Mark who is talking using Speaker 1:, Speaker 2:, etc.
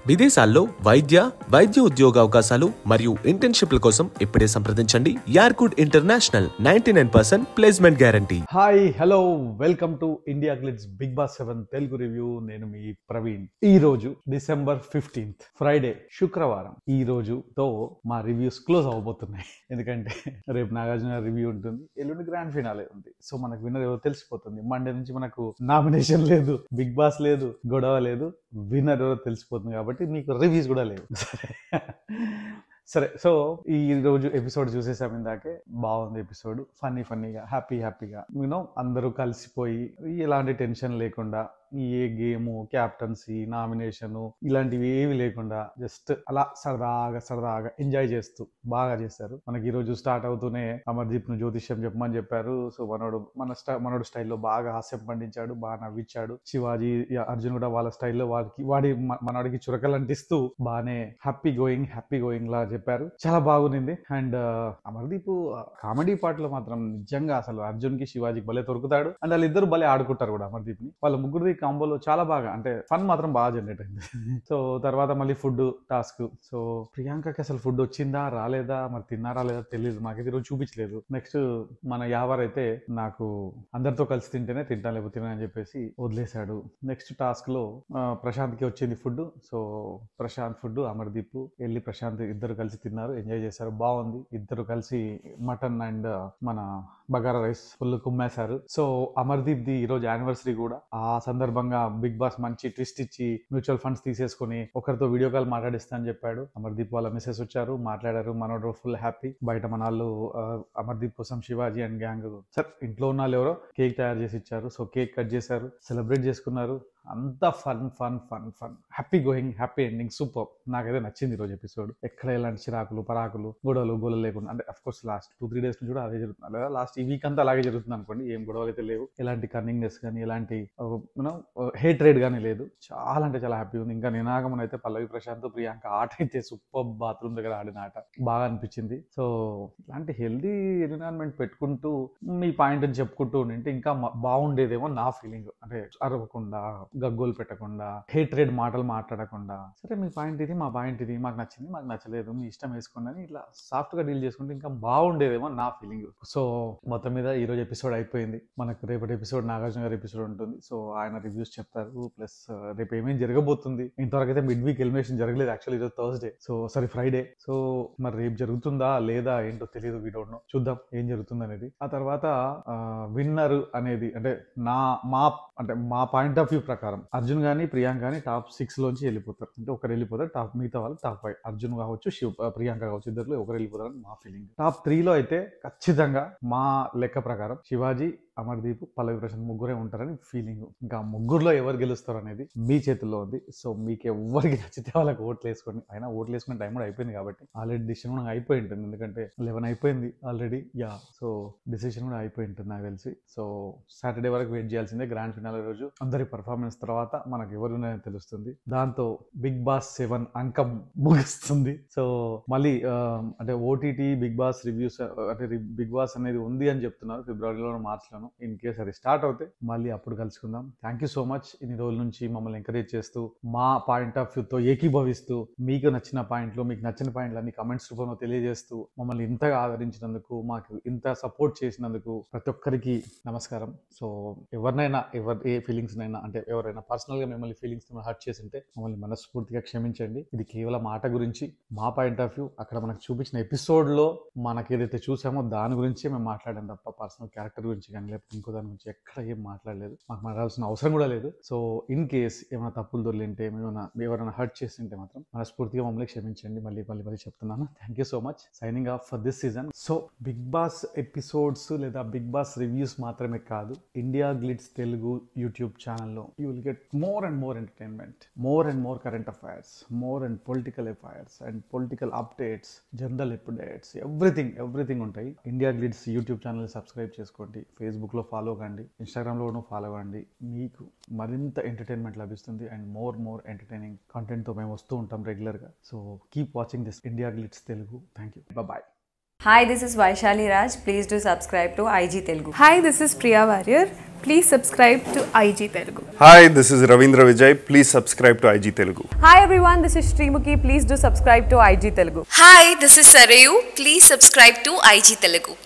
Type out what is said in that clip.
Speaker 1: విదేశాల్లో వైద్య ఉద్యోగ అవకాశాలు మరియు ఇంటర్న్షిప్ల కోసం ఇప్పుడే సంప్రదించండి యార్కుడ్ international 99% placement guarantee.
Speaker 2: Hi hello welcome to IndiaGlitz Bigg Boss 7 Telugu review. నేను మీ ప్రవీణ్. ఈ రోజు డిసెంబర్ 15th ఫ్రైడే, శుక్రవారం. ఈ రోజుతో మా రివ్యూస్ క్లోజ్ అవబోతున్నాయి. ఎందుకంటే రేపు నాగార్జున రివ్యూ ఉంటుంది, ఎల్లుండి గ్రాండ్ ఫినాలే ఉంది. సో మనకు విన్నర్ ఎవరో తెలిసిపోతుంది. మండే నుంచి మనకు నామినేషన్ లేదు, బిగ్ బాస్ లేదు, గొడవ లేదు, విన్నర్ ఎవరో తెలిసిపోతుంది. కాబట్టి మీకు రివ్యూస్ కూడా లేవు. సరే, సో ఈ రోజు ఎపిసోడ్ చూసేసాం. ఇందాకే బాగుంది ఎపిసోడ్. ఫన్నీగా హ్యాపీగా అందరూ కలిసిపోయి ఎలాంటి టెన్షన్ లేకుండా, ఏ గేము, క్యాప్టన్సీ, నామినేషన్ ఇలాంటివి ఏవి లేకుండా జస్ట్ అలా సరదాగా ఎంజాయ్ చేస్తూ బాగా చేశారు. మనకి ఈ రోజు స్టార్ట్ అవుతూనే అమర్దీప్ ను జ్యోతిష్యం చెప్పమని చెప్పారు. సో మనోడు స్టైల్లో బాగా హాస్యం పండించాడు, బాగా నవ్వించాడు. శివాజీ, అర్జున్ కూడా వాళ్ళ స్టైల్లో మనోడికి చురకలు అంటిస్తూ బాగానే హ్యాపీ గోయింగ్ లా చెప్పారు. చాలా బాగుంది. అండ్ అమర్దీప్ కామెడీ పార్ట్ లో మాత్రం నిజంగా అసలు అర్జున్ కి శివాజీకి భలే దొరుకుతాడు. అండ్ వాళ్ళిద్దరు భలే ఆడుకుంటారు కూడా అమర్దీప్ ని. వాళ్ళ ముగ్గురు కాంబోలో చాలా బాగా, అంటే ఫన్ మాత్రం బాగా జనరేట్ అయింది. సో తర్వాత మళ్ళీ ఫుడ్ టాస్క్. సో ప్రియాంకకి అసలు ఫుడ్ వచ్చిందా రాలేదా, మరి తిన్నారా లేదా తెలియదు, మాకైతే ఈరోజు చూపించలేదు. నెక్స్ట్ మన యావర్ అయితే నాకు అందరితో కలిసి తింటేనే తింటా, లేకపోతే తినా అని చెప్పేసి వదిలేశాడు. నెక్స్ట్ టాస్క్ లో ప్రశాంత్ కి వచ్చింది food. So Prashant food, Amardeep వెళ్ళి ప్రశాంత్ ఇద్దరు కలిసి తిన్నారు, ఎంజాయ్ చేశారు, బాగుంది. ఇద్దరు కలిసి మటన్ అండ్ మన బగారా రైస్ ఫుల్ కుమ్మేశారు. సో అమర్దీప్ ది ఈరోజు యానివర్సరీ కూడా. ఆ సందర్భంగా బిగ్ బాస్ మంచి ట్విస్ట్ ఇచ్చి మ్యూచువల్ ఫండ్స్ తీసేసుకుని ఒకరితో వీడియో కాల్ మాట్లాడిస్తా అని చెప్పాడు. అమర్దీప్ వాళ్ళ మిసెస్ వచ్చారు, మాట్లాడారు. మనోడు ఫుల్ హ్యాపీ. బయట మన వాళ్ళు అమర్దీప్ కోసం శివాజీ అండ్ గ్యాంగ్ సార్ ఇంట్లో ఉన్న వాళ్ళు ఎవరో కేక్ తయారు చేసి ఇచ్చారు. సో కేక్ కట్ చేశారు, సెలబ్రేట్ చేసుకున్నారు. అంతా ఫన్ హ్యాపీ ఎండింగ్. సూపర్. నాకైతే నచ్చింది ఈరోజు ఎపిసోడ్. ఎక్కడ ఎలాంటి చిరాకులు, పరాకులు, గొడవలు లేకుండా, అంటే అఫ్ కోర్స్ లాస్ట్ 2-3 days నుంచి కూడా అదే జరుగుతుంది, లేదా లాస్ట్ ఈ వీక్ అంతా అలాగే జరుగుతుంది అనుకోండి. ఏం గొడవలు అయితే లేవు, ఎలాంటి కన్నింగ్నెస్ కానీ, ఎలాంటి హేట్రేడ్ కానీ లేదు. చాలా అంటే చాలా హ్యాపీ ఉంది. ఇంకా నినాగమన అయితే పల్లవి ప్రశాంత్ ప్రియాంక ఆట అయితే సూపర్. బాత్రూమ్ దగ్గర ఆడిన ఆట బాగా అనిపించింది. సో ఇలాంటి హెల్దీ ఎన్విరాన్మెంట్ పెట్టుకుంటూ మీ పాయింట్ అని చెప్పుకుంటూ ఉండింటే ఇంకా బాగుండేదేమో నా ఫీలింగ్. అంటే అరవకుండా, గగ్గోలు పెట్టకుండా, హేట్రేడ్ మాటలు మాట్లాడకుండా, సరే మీ పాయింట్ ఇది, మా పాయింట్ ఇది, మాకు నచ్చింది, మాకు నచ్చలేదు, మీ ఇష్టం వేసుకోండి అని ఇట్లా సాఫ్ట్ గా డీల్ చేసుకుంటే ఇంకా బాగుండేదేమో నా ఫీలింగ్. సో మొత్తం మీద ఈ రోజు ఎపిసోడ్ అయిపోయింది. మనకు రేపటి ఎపిసోడ్ నాగార్జున గారి ఎపిసోడ్ ఉంటుంది. సో ఆయన రివ్యూస్ చెప్తారు. ప్లస్ రేపు ఏమేమి జరగబోతుంది. ఇంతవరకు అయితే మిడ్ వీక్ ఎలిమినేషన్ జరగలేదు. యాక్చువల్లీ ఈరోజు థర్స్డే, ఫ్రైడే. సో మరి రేపు జరుగుతుందా లేదా ఏంటో తెలియదు. We don't know. చూద్దాం ఏం జరుగుతుంది అనేది. ఆ తర్వాత విన్నర్ అనేది అంటే మా పాయింట్ ఆఫ్ వ్యూ ప్రకారం అర్జున్ గానీ ప్రియాంక గానీ టాప్ 6 లోంచి వెళ్ళిపోతారు. అంటే ఒకరు వెళ్ళిపోతారు, మిగతా వాళ్ళు టాప్ 5. అర్జున్ కావచ్చు, ప్రియాంక కావచ్చు, ఇద్దరు ఒకరు వెళ్ళిపోతారని మా ఫీలింగ్. టాప్ 3 లో అయితే ఖచ్చితంగా మా లెక్క ప్రకారం శివాజీ, అమర్దీప్, పల్లవి ప్రశాంత్ ముగ్గురే ఉంటారని ఫీలింగ్. ఇంకా ముగ్గురులో ఎవరు గెలుస్తారు అనేది మీ చేతుల్లో ఉంది. సో మీకు ఎవరికి నచ్చితే వాళ్ళకి ఓట్లు వేసుకోండి. అయినా ఓట్లు వేసుకునే టైం కూడా అయిపోయింది కాబట్టి ఆల్రెడీ డిసిషన్ కూడా అయిపోయి ఉంటుంది. ఎందుకంటే 11 అయిపోయింది ఆల్రెడీ. సో డిసిషన్ కూడా అయిపోయి ఉంటుంది నాకు తెలిసి. సో సాటర్డే వరకు వెయిట్ చేయాల్సిందే. గ్రాండ్ ఫినాలే రోజు అందరి పర్ఫార్మెన్స్ తర్వాత మనకు ఎవరు ఉన్నాయని తెలుస్తుంది. దాంతో బిగ్ బాస్ 7 అంకం ముగుస్తుంది. సో మళ్ళీ అంటే ఓటీటీ బిగ్ బాస్ రివ్యూస్, అంటే బిగ్ బాస్ అనేది ఉంది అని చెప్తున్నారు ఫిబ్రవరిలోనో మార్చిలోనో. ఇన్ కేస్ అది స్టార్ట్ అవుతే మళ్ళీ అప్పుడు కలుసుకుందాం. Thank you so much. ఇన్ని రోజుల నుంచి మమ్మల్ని ఎంకరేజ్ చేస్తూ, మా పాయింట్ ఆఫ్ వ్యూతో ఏకీభవిస్తూ, మీకు నచ్చిన పాయింట్లు, మీకు నచ్చిన పాయింట్లు అన్ని కమెంట్స్ రూపంలో తెలియజేస్తూ మమ్మల్ని ఇంతగా ఆదరించినందుకు, మాకు ఇంత సపోర్ట్ చేసినందుకు ప్రతి ఒక్కరికి నమస్కారం. సో ఎవరినైనా ఏ ఫీలింగ్స్ నైనా, అంటే ఎవరైనా పర్సనల్ గా మిమ్మల్ని ఫీలింగ్స్ హర్ట్ చేసింటే మమ్మల్ని మనస్ఫూర్తిగా క్షమించండి. ఇది కేవలం ఆట గురించి మా పాయింట్ ఆఫ్ వ్యూ. అక్కడ మనకు చూపించిన ఎపిసోడ్ లో మనకి ఏదైతే చూసామో దాని గురించి మేము మాట్లాడాం తప్ప పర్సనల్ క్యారెక్టర్ గురించి కానీ లేకపోతే ఇంకో దాని గురించి ఎక్కడ ఏం మాట్లాడలేదు. మాకు మాట్లాడాల్సిన అవసరం కూడా లేదు. సో ఇన్ కేస్ ఏమైనా తప్పులు దొరికింటే, ఎవరైనా హర్ట్ చేసింటే మాత్రం మనస్ఫూర్తిగా మమ్మల్ని క్షమించండి. మళ్ళీ చెప్తున్నాను. Thank you so much. Signing off for this season. So Bigg Boss episodes లేదా బిగ్ బాస్ రివ్యూస్ మాత్రమే కాదు, ఇండియా గ్లిట్స్ తెలుగు యూట్యూబ్ ఛానల్లో you will get more and more entertainment, more and more current affairs, more and political affairs and political updates, general updates, everything ఉంటాయి. India గ్లిడ్స్ YouTube channel subscribe చేసుకోండి, Facebook లో follow కండి, Instagram లో follow కండి. మీకు మరింత entertainment లభిస్తుంది and more entertaining content తో మేము వస్తూ ఉంటాం రెగ్యులర్ గా. So keep watching this IndiaGlitz Telugu. Thank you. Bye.
Speaker 3: Hi, this is Vaishali Raj. Please do subscribe to IG Telugu.
Speaker 4: Hi, this is Priya Warrior. Please subscribe to IG Telugu.
Speaker 5: Hi, this is Ravindra Vijay. Please subscribe to IG Telugu.
Speaker 3: Hi everyone, this is Srimuki. Please do subscribe to IG Telugu.
Speaker 6: Hi, this is Sarayu. Please subscribe to IG Telugu.